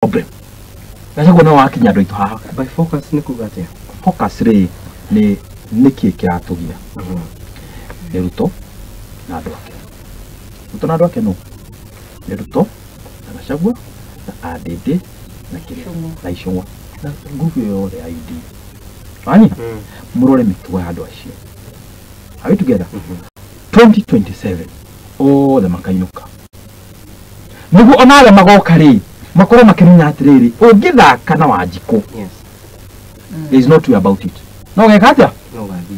problem Gachagua no wakinya ndo itaha by focus ni kugate focus ri ni niki kiratugia ni Ruto na andu ake Ruto na andu ake no ni Ruto na Gachagua na ADD na Kirima na Icũng'wa na nguvu yothe ya UD Ani murore mituwa ya andu acio are we together 2027 oh the makainuka nigu onale magoka ri makoro makirinya atiriri ungithaka na Wanjiku yes there is no two about it no gekatia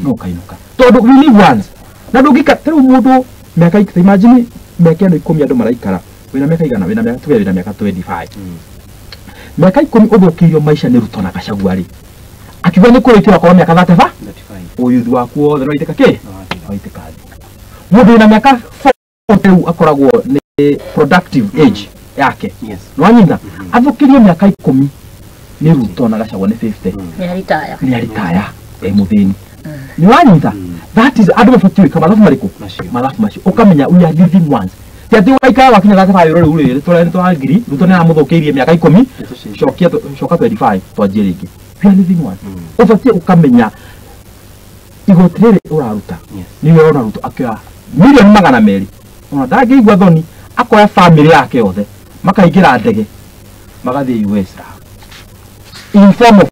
no kainuka tondu we live once na ndungika teru mundu miaka ikita imagine miaka ndo 10 andu maraikara wina miaka igana wina miaka tuwe wina miaka 25 miaka 10 uthukirio maisha ni Ruto na Gachagua ri akiwa ni kuritira kwa miaka 35 uyuthi waku wothe no itika ki no itika mundu wina miaka 40 akoragwo ni productive age yake yes no anyina athukirio miaka 10 ni Ruto na Gachagua ni 50 ni aritaya muthini ni wanyita that is adu mafatiwe kama alafu mariku ukamenya we are living once yati waika wakinya gata fa yoro ule tole to agiri Ruto na muthukirie miaka 10 shoka 25 twanjie ringi we are living once ufatie ukamenya igotirire uraruta ni we ona Ruto akya milioni 200 ona ndagigwa thoni akoya family yake yothe makaingira ndege magathie US in form of